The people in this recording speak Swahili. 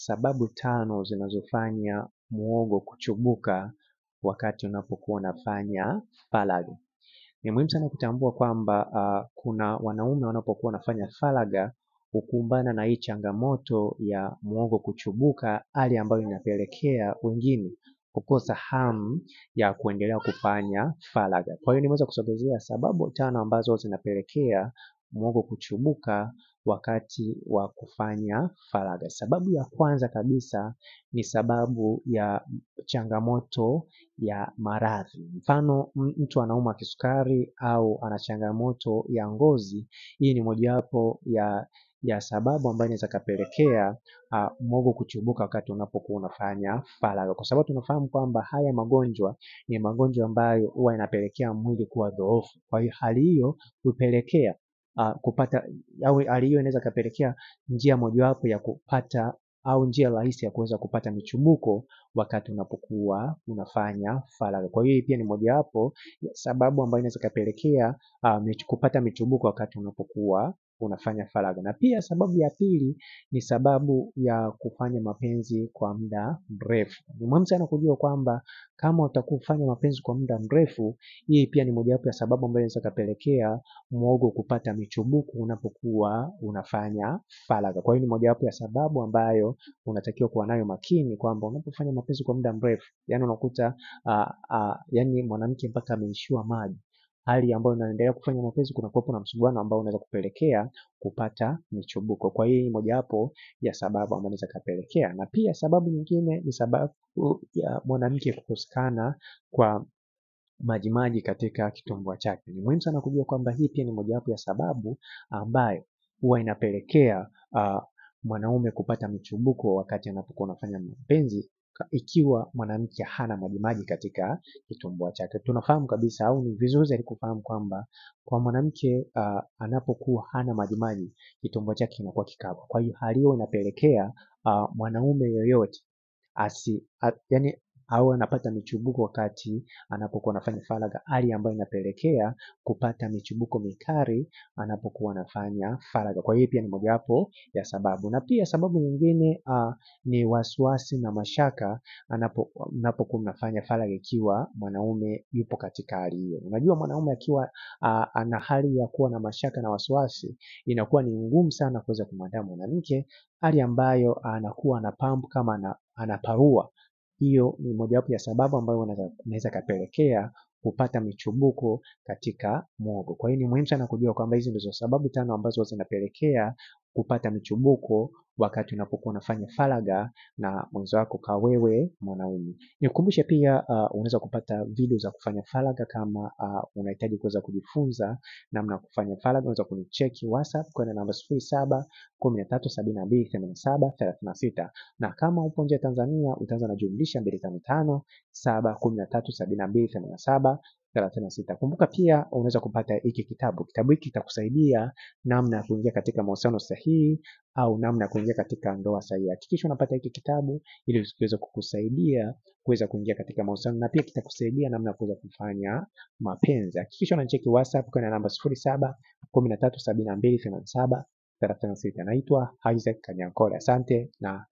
sababu 5 zinazofanya muhogo kuchubuka wakati unapokuwa unafanya faragha. Ni muhimu sana kutambua kwamba kuna wanaume wanapokuwa wanafanya faragha hukumbana na hii changamoto ya muhogo kuchubuka, hali ambayo inapelekea wengine kukosa hamu ya kuendelea kufanya faragha. Kwa hiyo nimeweza kusogezea sababu 5 ambazo zinapelekea muhogo kuchubuka wakati wa kufanya faragha. Sababu ya kwanza kabisa ni sababu ya changamoto ya maradhi. Mfano, mtu anaumwa kisukari au ana changamoto ya ngozi. Hii ni mojawapo ya sababu ambayo inaweza kapelekea muhogo kuchubuka wakati unapokuwa unafanya faragha, kwa sababu tunafahamu kwamba haya magonjwa ni magonjwa ambayo huwa yanapelekea mwili kuwa dhoofu. Kwa hiyo hali hiyo hupelekea kupata au hali hiyo inaweza kapelekea njia mojawapo ya kupata au njia rahisi ya kuweza kupata michubuko wakati unapokuwa unafanya faragha. Kwa hiyo pia ni mojawapo ya sababu ambayo inaweza kapelekea kupata michubuko wakati unapokuwa unafanya faragha. Na pia sababu ya pili ni sababu ya kufanya mapenzi kwa muda mrefu. Ni muhimu sana kujua kwamba kama utakuwa kufanya mapenzi kwa muda mrefu, hii pia ni mojawapo ya sababu ambayo inaweza kapelekea muhogo kupata michubuko unapokuwa unafanya faragha. Kwa hiyo ni mojawapo ya sababu ambayo unatakiwa kuwa nayo makini, kwamba unapofanya mapenzi kwa muda mrefu, yani unakuta yani mwanamke mpaka ameishiwa maji, hali ambayo unaendelea kufanya mapenzi kuna kuwepo na msuguano ambao unaweza kupelekea kupata michubuko. Kwa hiyo ni mojawapo ya sababu ambayo inaweza kapelekea. Na pia sababu nyingine ni sababu ya mwanamke kukosekana kwa majimaji katika kitumbua chake. Ni muhimu sana kujua kwamba hii pia ni mojawapo ya sababu ambayo huwa inapelekea mwanaume kupata michubuko wakati anapokuwa anafanya mapenzi, ikiwa mwanamke hana majimaji katika kitumbua chake. Tunafahamu kabisa au ni vizuri zaidi kufahamu kwamba kwa mwanamke anapokuwa hana majimaji, kitumbua chake kinakuwa kikavu. Kwa hiyo hali hiyo inapelekea mwanaume yoyote yani au anapata michubuko wakati anapokuwa anafanya faragha, hali ambayo inapelekea kupata michubuko mikali anapokuwa anafanya faragha. Kwa hiyo pia ni mojawapo ya sababu. Na pia sababu nyingine ni wasiwasi na mashaka unapokuwa mnafanya faragha, ikiwa mwanaume yupo katika hali hiyo. Unajua, mwanaume akiwa ana hali ya kuwa na mashaka na wasiwasi, inakuwa ni ngumu sana kuweza kumwandaa mwanamke, hali ambayo anakuwa na pampu kama anaparua. Hiyo ni mojawapo ya sababu ambayo inaweza kapelekea kupata michubuko katika muhogo. Kwa hiyo ni muhimu sana kujua kwamba hizi ndizo sababu 5 ambazo zinapelekea kupata michubuko wakati unapokuwa unafanya faragha na mwenzo wako kwa wewe mwanaume. Nikukumbushe pia unaweza kupata video za kufanya faragha. Kama unahitaji kuweza kujifunza namna ya kufanya faragha, unaweza kunicheki WhatsApp kwa namba 0713728736, na kama upo nje ya Tanzania utaanza na jumlisha 255 713728736. Kumbuka pia unaweza kupata hiki kitabu. Kitabu hiki kitakusaidia namna ya kuingia katika mahusiano sahihi au namna ya kuingia katika ndoa sahihi. Hakikisha unapata hiki kitabu ili kiweze kukusaidia kuweza kuingia katika mahusiano, na pia kitakusaidia namna ya kuweza kufanya mapenzi. Hakikisha unanicheki WhatsApp kwa namba 0713728736. Naitwa Isaac Kanyankole. Asante na